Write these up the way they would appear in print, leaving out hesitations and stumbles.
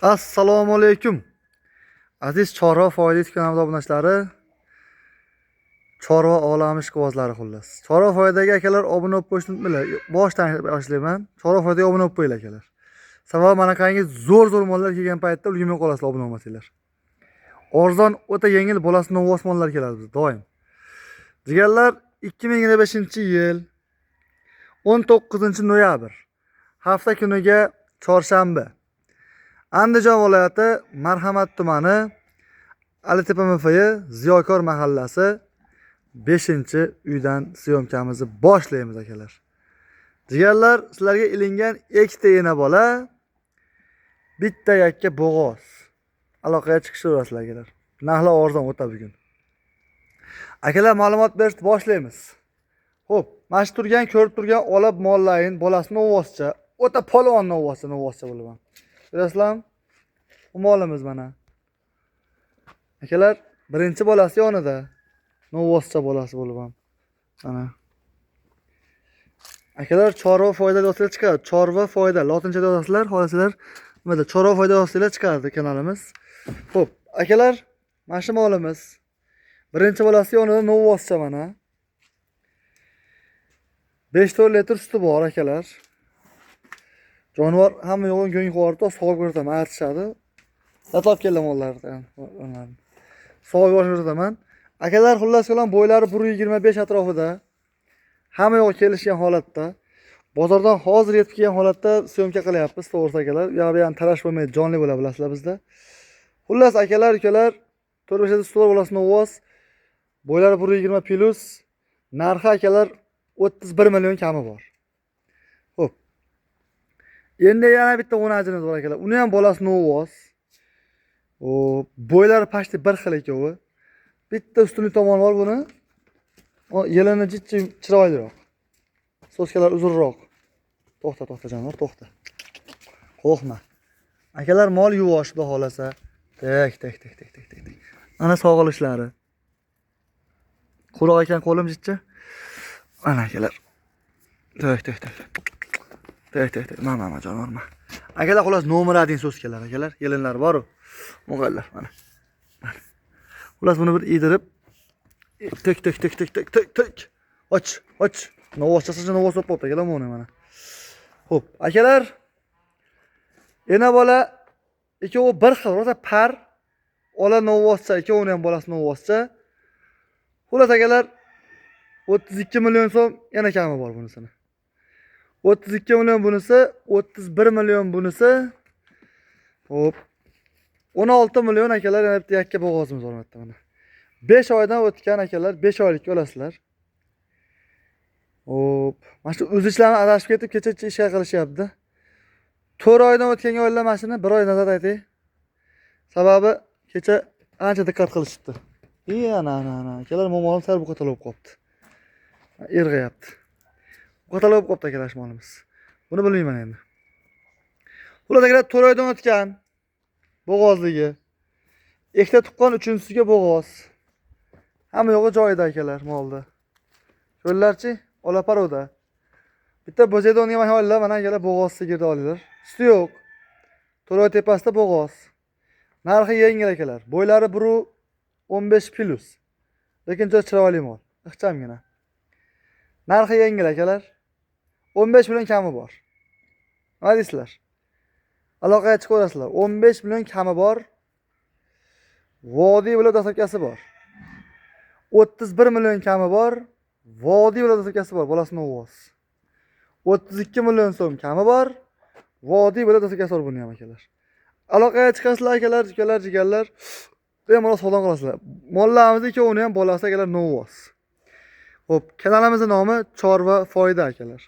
Assalomu alaykum. Aziz Chorva foydali kanal obunachilari, Chorva olami ishqibozlari xullas. Chorva foydagi akalar obuna bo'lib qo'yishni unutmanglar. Boshdan boshlayman. Chorva foydagi obuna bo'lib qo'yinglar akalar. Sababi mana qangi zo'r mollar kelgan paytda ulgurmay qolasizlar obuna bo'lmasanglar. Arzon o'ta yengil bolasini osmonlar keladi biz doim. Jigarlar 2025-yil 19-noyabr hafta kuniga chorshanba Andijon viloyati Marhamat tumani Alitepa MFI Ziyokor mahallasi 5-uydan syomkamizni boshlaymiz akalar. Jigarlar, sizlarga ilingan ikkita ena bola, bitta yakka bo'g'oz. Aloqaga chiqishaverasizlar akalar. Narxlar arzon o'ta bugun. Akalar, ma'lumot berishni boshlaymiz. Xo'p, mana shu turgan, ko'rib turgan olib mollayin bolasini ovozcha, o'ta polvonni ovozcha bo'laman. Ko'rasizlarmi? Bu molimiz mana. Akalar, birinchi bolasi yonida. Novvoscha bolasi bo'laman. Mana. Akalar, chorva foyda do'stlar chiqadi. Chorva foyda, lotinchada yozasizlar, xohlasizlar, nimada chorva foyda do'stlar chiqadi kanalimiz. Xo'p, akalar, mana shu molimiz. Birinchi bolasi yonida novvoscha mana. 5-4 litr suti bor akalar. Jonivor hamma yo'g'in go'ng qo'rda sog'ib ko'rsaman, artishadi. Satlab keldim mollardan. Sog'ib ko'rsataman. Akalar, xullas bilan bo'ylari 1.25 atrofida. Hamma yo'q kelishgan holatda. Bozordan hozir yetib kelgan holatda syomka qilyapmiz, to'g'risi akalar. Bu ham tarash bo'lmaydi, jonli bo'la bilasizlar bizda. Xullas akalar, ukalar, 4-5 sular bo'lasini ovoz. Bo'ylari 1.20 plus. Narxi akalar 31 million kami bor. Xo'p. Endi yana bitta o'najimiz bor akalar. Uni ham bolasini ovoz. O bo'ylari pashti bir xil ekovi. Bitta ustunli tomoni bor buni. O yelini jichchi chiroyliroq. Soskalar uzunroq. To'xta jonivor, to'xta. Qo'rqma. Akalar, mol yuvosh xudo xolasa. Tek. Ana sog'ilishlari. Quloq ekan qo'lim jichchi. Ana akalar. Tek. Mana jonivor. Akalar, xolos nomer 1 soskalar akalar. Yelinlar bor-ku. Mo'g'allar mana. Xullas buni bir idirib tek. Och. Novvoscha novvos bo'lib qoldi akalar buni mana. Xo'p, akalar. Ena bola ikkovi bir xil, rosa par. Ola novvoscha, ikkovini ham bolasi novvoscha. Xullas akalar 32 million so'm yana kami bor bunisini. 32 million bunisi, 31 million bunisi. Xo'p. 16 million akalar, yana bitta yakka bo'g'ozimiz bor mana. 5 oydan o'tgan akalar, 5 oylikka olasizlar. Hop, mana shu o'zishlarni adashib ketib, kecha ishga qilishyapti. 4 oydan o'tgan oylar mashina 1 oy nazar ayting. Sababi kecha ancha diqqat qilishibdi. Ana. Akalar, mo'molim sal bu qatalib qopti. Irg'ayapti. Bu qatalib qopti akalar molimiz. Buni bilmayman endi. Xullas akalar, 4 oydan o'tgan bo'g'ozligi. Ikkita tuqqan, uchinchisiga bo'g'oz. Hamma yo'g'i joyida akalar molda. Ko'rlarchi, olaparoda. Bitta bo'zayda o'nga mahalla mana akalar bo'g'oz sigirni olinglar. Suti yo'q. To'roy tepasida bo'g'oz. Narxi yengil akalar. Bo'ylari 1.15 plus. Lekin juda chiroyli mol. Ixchamgina. Narxi yengil akalar. 15 million kami bor. Nima deysizlar? Aloqaga chiqaverasizlar. 15 million kami bor. Vodiy viloyat dastlabkasi bor. 31 million kami bor. Vodiy viloyat dastlabkasi bor, bolasini ovoz. 32 million so'm kami bor. Vodiy viloyat dastlabkasi bor buni ham akalar. Aloqaga chiqasizlar akalar, jigarlar. Bemalol sog'lom qolasizlar. Mollarimiz ikkovini ham bolasi akalar novoz. Xo'p, kanalimizning nomi Chorva foyda akalar.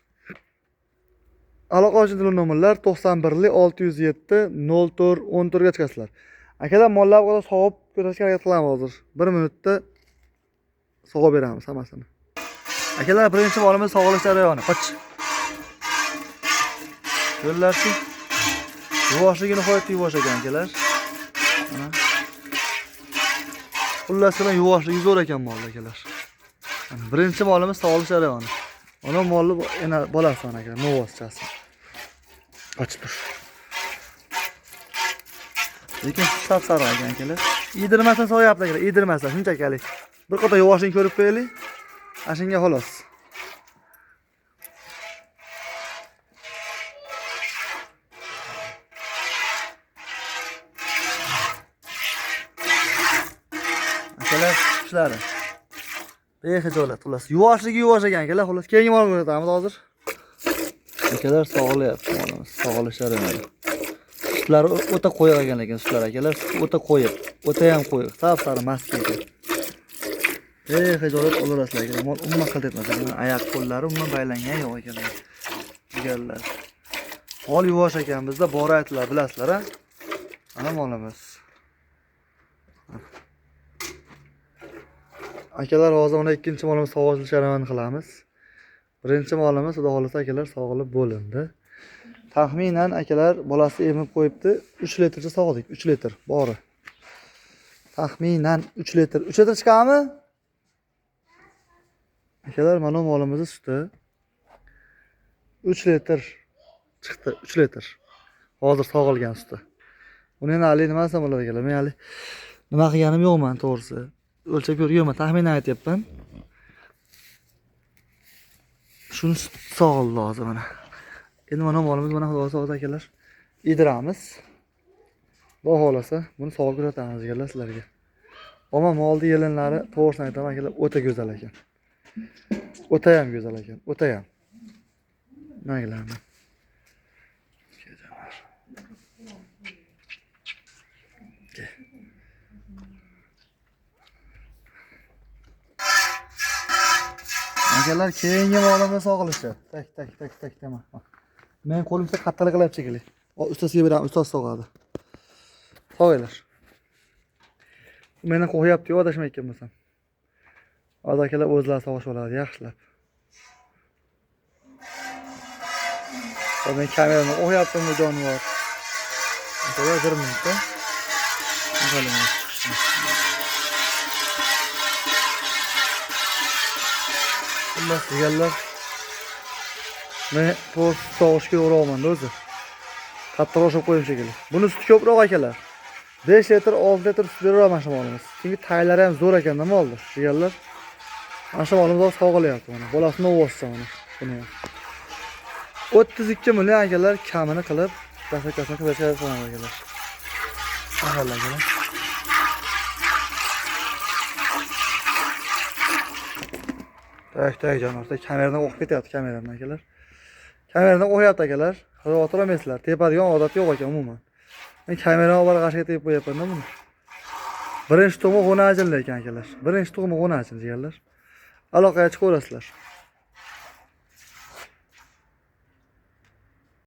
Aloqa uchun telefon nomerlar 91 607 04 14 ga chiqasizlar. Akalar, mollar qo'yib sog'ib ko'rsatishga harakat qilamiz hozir. 1 minutda sog'ib beramiz hammasini. Akalar, birinchi molimiz sog'ilish jarayoni. Qoch. Ko'rlarchi. Yuvoshligini qo'yib yuvosh ekan akalar. Mana. Xullas bilan yuvoshligi zo'r ekan mollar akalar. Birinchi molimiz sog'ilish jarayoni. Ona molli yana bolasi akalar, novoschasi. Ochib tur. Lekin sap-sariq ekan akalar. Yedirmasdan so'yapti akalar, yedirmasdan shunchaki. Bir qator yuvoshini ko'rib qo'yaylik. Ashunga xolos. Akalar ishlari. Behijolat xullas. Yuvoshligi yuvosh ekan akalar. Xullas keyingi mol ko'rsatamiz hozir. Akalar sog'layapti molimiz. Sog'lashadi mana. Sutlari o'ta qo'yiq ekan lekin sutlar akalar. O'ta qo'yiq. O'ta ham qo'yiq. Sap-sariq mask ekan. Hijolat olarasizlar akalar. Mol umuman qilt etmas ekan. Oyoq qo'llari umuman baylangan yo'q ekan. Jigarlar. Mol yuvosh ekan bizda bor aytdilar, bilasizlar a? Ana molimiz. Akalar hozir mana ikkinchi molimiz sog'ishni jarayon qilamiz. Birinchi molimiz xudo xolasa akalar sog'ilib bo'lindi. Taxminan akalar bolasi emib qo'yibdi. 3 litrcha sog'dik. 3 litr bori. Taxminan 3 litr. 3 litr chiqadimi? Akalar mana molimizni suti 3 litr chiqdi. 3 litr. Hozir sog'ilgan suti. Uni endi hali nima desam bo'ladi akalar? Men hali nima qilganim yo'qman to'g'risi. O'lchab ko'rganman, taxminan aytyapman. Shuni sog'ildi hozir mana. Endi mana molimiz mana xudo solsa akalar. Yediramiz. Xudo xolasa buni sog'ib ko'rsatamiz akalar sizlarga. Ammo molni yelinlari to'g'risini aytaman akalar, o'ta go'zal ekan. O'ta ham go'zal ekan, o'ta ham. Nimalarni? Akalar keyingi molimiz sog'ilishi. Tak dema. Men qo'limda qattalik qilib chekili. Ustasiga beraman, ustoz sog'adi. Sog'aylar. Meni qo'yapti-yu, adashmayotgan bo'lsam. Hozir akalar o'zlari sog'ish oladi, yaxshilab. Men kamerani qo'yaptim bu jonivor. Akalar 1 minutda. Xullas deganlar. Men to'g'ri sog'ishga o'raman o'zi. Qattiqroq olib qo'yim shekilli. Buni suti ko'proq akalar. 5 litr, 6 litr sut beraman shu molimiz. Chunki taylari ham zo'r ekan, nima oldi? Deganlar. Mana shu molimiz sog'ilyapti mana. Bolasini o'voscha mana. Buni. 32 million akalar kamini qilib, dasakasini qilib berishadi akalar. Ahalla akalar. Tak jonivor, kameradan o'qib ketyapti kameradan akalar. Kameradan o'qyapti akalar. Xavotir olmaysizlar. Tepadigan odat yo'q ekan umuman. Men kamerani olib g'ashga tepib qo'yapman-da buni. Birinchi tug'ma g'onajin ekan akalar. Birinchi tug'ma g'onajin deganlar. Aloqaga chiqaverasizlar.